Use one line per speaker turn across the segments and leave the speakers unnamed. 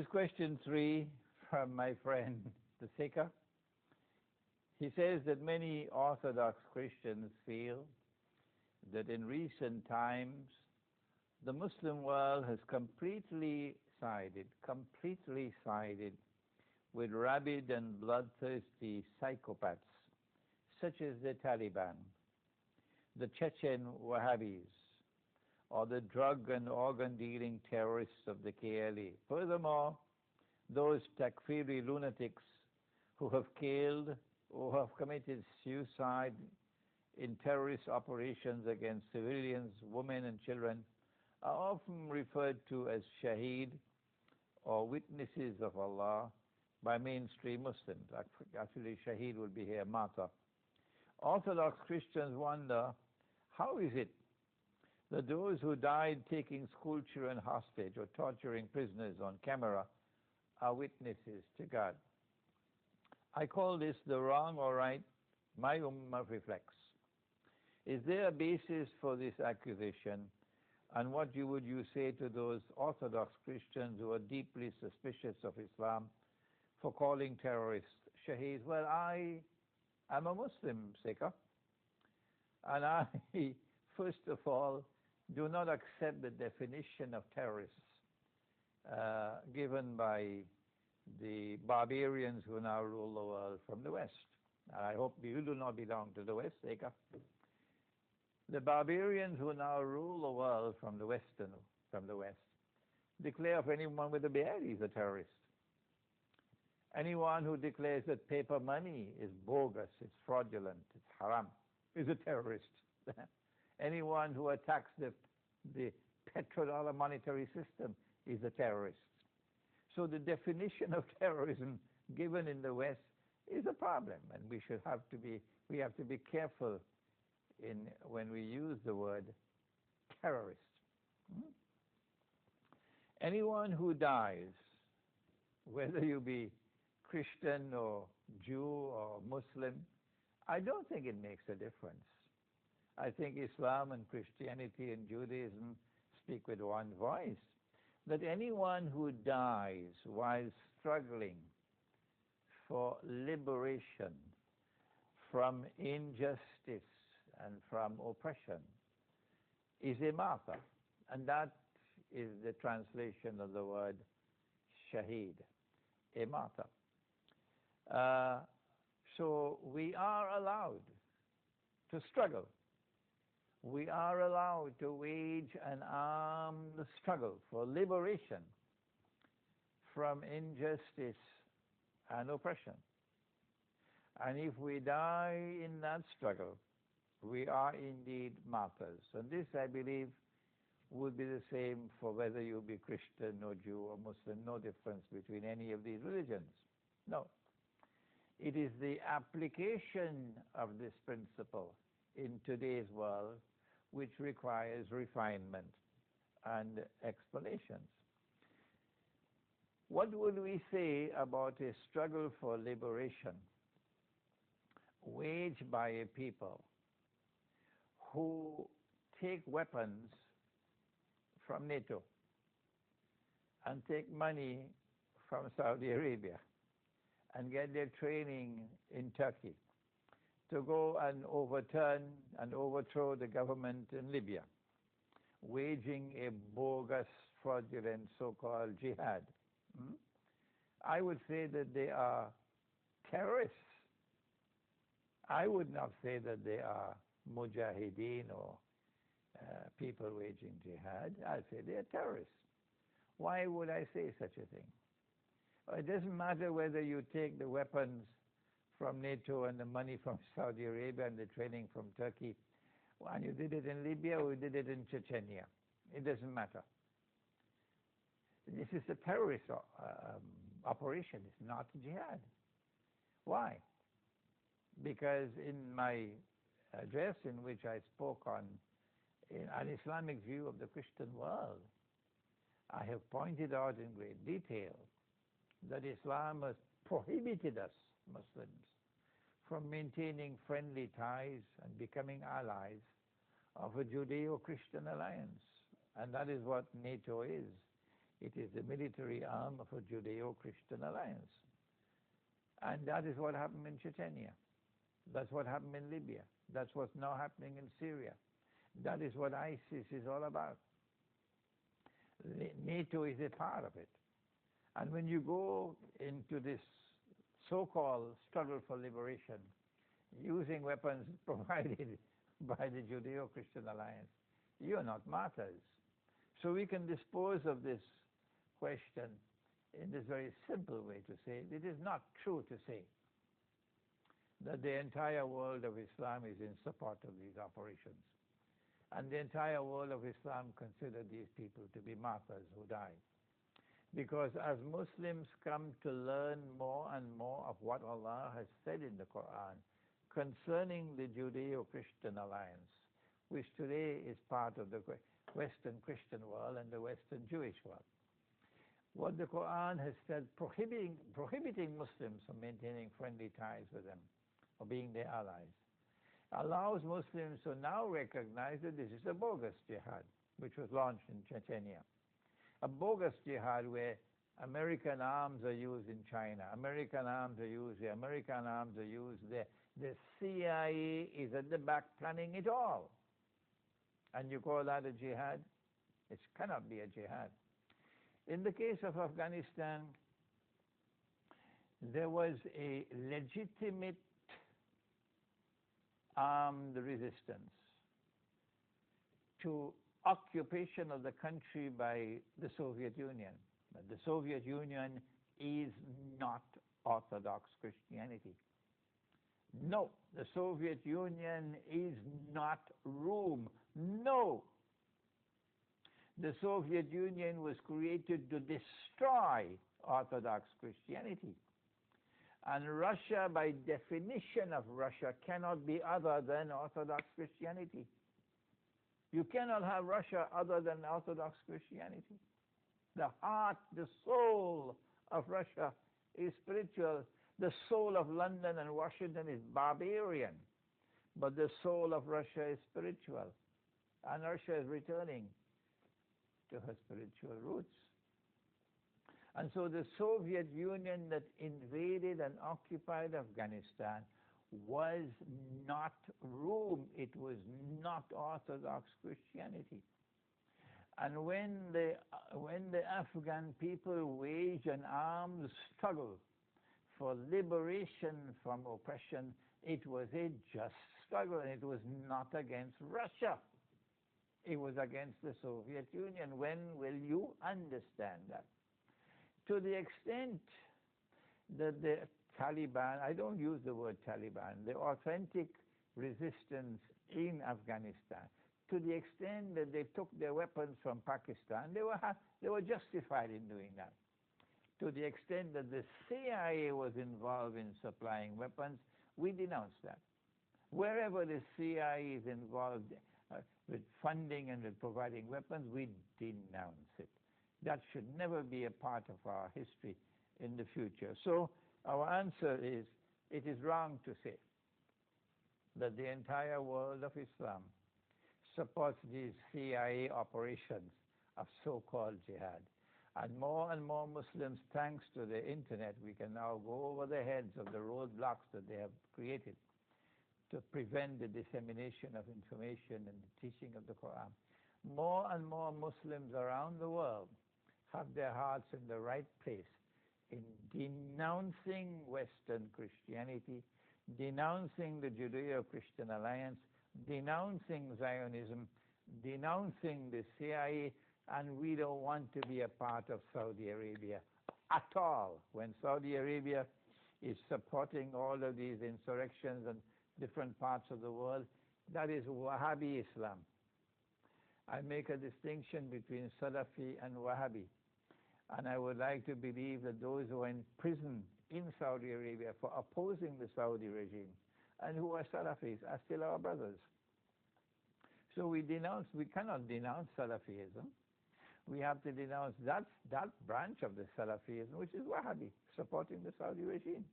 This is question 3 from my friend, the Sheikh. He says that many Orthodox Christians feel that in recent times the Muslim world has completely sided with rabid and bloodthirsty psychopaths such as the Taliban, the Chechen Wahhabis, or the drug and organ-dealing terrorists of the KLA. Furthermore, those Takfiri lunatics who have killed or have committed suicide in terrorist operations against civilians, women and children are often referred to as Shaheed or witnesses of Allah by mainstream Muslims. Actually, Shaheed would be here, martyr. Orthodox Christians wonder, how is it that those who died taking school children hostage or torturing prisoners on camera are witnesses to God? I call this the wrong or right. My ummah reflects. Is there a basis for this accusation? And what would you say to those Orthodox Christians who are deeply suspicious of Islam for calling terrorists Shaheeds? Well, I am a Muslim, Sheikh, and I, first of all, do not accept the definition of terrorists given by the barbarians who now rule the world from the West. I hope you do not belong to the West, Sheikh. The barbarians who now rule the world from the West declare of anyone with a beard he's a terrorist. Anyone who declares that paper money is bogus, it's fraudulent, it's haram, is a terrorist. Anyone who attacks the petrodollar monetary system is a terrorist. So the definition of terrorism given in the West is a problem, and we have to be careful when we use the word terrorist. Anyone who dies, whether you be Christian or Jew or Muslim, I don't think it makes a difference. I think Islam and Christianity and Judaism speak with one voice, that anyone who dies while struggling for liberation from injustice and from oppression is a martyr, and that is the translation of the word Shaheed, a martyr. So we are allowed to struggle. We are allowed to wage an armed struggle for liberation from injustice and oppression. And if we die in that struggle, we are indeed martyrs. And this, I believe, would be the same for whether you be Christian or Jew or Muslim, no difference between any of these religions. No. It is the application of this principle in today's world which requires refinement and explanations. What would we say about a struggle for liberation waged by a people who take weapons from NATO and take money from Saudi Arabia and get their training in Turkey to go and overturn and overthrow the government in Libya, waging a bogus, fraudulent so-called jihad? I would say that they are terrorists. I would not say that they are mujahideen or people waging jihad. I'd say they are terrorists. Why would I say such a thing? It doesn't matter whether you take the weapons from NATO and the money from Saudi Arabia and the training from Turkey, and you did it in Libya or you did it in Chechnya. It doesn't matter. This is a terrorist operation. It's not jihad. Why? Because in my address, in which I spoke on an Islamic view of the Christian world, I have pointed out in great detail that Islam has prohibited us, Muslims, from maintaining friendly ties and becoming allies of a Judeo-Christian alliance. And that is what NATO is. It is the military arm of a Judeo-Christian alliance. And that is what happened in Chechnya. That's what happened in Libya. That's what's now happening in Syria. That is what ISIS is all about. NATO is a part of it. And when you go into this so-called struggle for liberation, using weapons provided by the Judeo-Christian alliance, you're not martyrs. So we can dispose of this question in this very simple way to say, it is not true to say that the entire world of Islam is in support of these operations. And the entire world of Islam consider these people to be martyrs who died. Because as Muslims come to learn more and more of what Allah has said in the Quran concerning the Judeo-Christian alliance, which today is part of the Western Christian world and the Western Jewish world, what the Quran has said prohibiting Muslims from maintaining friendly ties with them or being their allies, allows Muslims to now recognize that this is a bogus jihad, which was launched in Chechnya. A bogus jihad where American arms are used in China, American arms are used there, American arms are used there. The CIA is at the back planning it all. And you call that a jihad? It cannot be a jihad. In the case of Afghanistan, there was a legitimate armed resistance to occupation of the country by the Soviet Union. But the Soviet Union is not Orthodox Christianity. No, the Soviet Union is not Rome. No. The Soviet Union was created to destroy Orthodox Christianity. And Russia, by definition of Russia, cannot be other than Orthodox Christianity. You cannot have Russia other than Orthodox Christianity. The heart, the soul of Russia is spiritual. The soul of London and Washington is barbarian. But the soul of Russia is spiritual. And Russia is returning to her spiritual roots. And so the Soviet Union that invaded and occupied Afghanistan was not Rome. It was not Orthodox Christianity. And when the Afghan people waged an armed struggle for liberation from oppression, it was a just struggle, and it was not against Russia. It was against the Soviet Union. When will you understand that? To the extent that the Taliban, I don't use the word Taliban, the authentic resistance in Afghanistan, to the extent that they took their weapons from Pakistan, they were justified in doing that. To the extent that the CIA was involved in supplying weapons, we denounce that. Wherever the CIA is involved with funding and with providing weapons, we denounce it. That should never be a part of our history in the future. So our answer is, it is wrong to say that the entire world of Islam supports these CIA operations of so-called jihad. And more Muslims, thanks to the internet, we can now go over the heads of the roadblocks that they have created to prevent the dissemination of information and the teaching of the Quran. More and more Muslims around the world have their hearts in the right place in denouncing Western Christianity, denouncing the Judeo-Christian alliance, denouncing Zionism, denouncing the CIA, and we don't want to be a part of Saudi Arabia at all. When Saudi Arabia is supporting all of these insurrections in different parts of the world, that is Wahhabi Islam. I make a distinction between Salafi and Wahhabi. And I would like to believe that those who are in prison in Saudi Arabia for opposing the Saudi regime and who are Salafis are still our brothers. So we cannot denounce Salafism. We have to denounce that branch of the Salafism, which is Wahhabi, supporting the Saudi regime.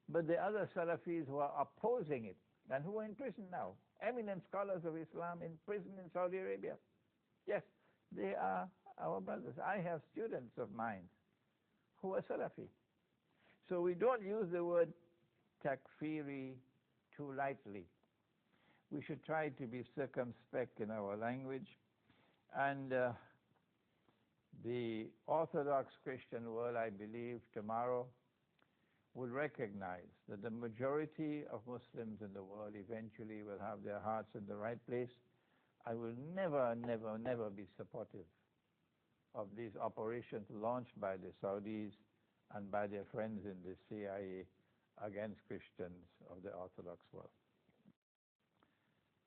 But the other Salafis who are opposing it and who are in prison now, eminent scholars of Islam in prison in Saudi Arabia, yes, they are our brothers. I have students of mine who are Salafi. So we don't use the word takfiri too lightly. We should try to be circumspect in our language. And the Orthodox Christian world, I believe, tomorrow will recognize that the majority of Muslims in the world eventually will have their hearts in the right place. I will never, never, never be supportive of these operations launched by the Saudis and by their friends in the CIA against Christians of the Orthodox world.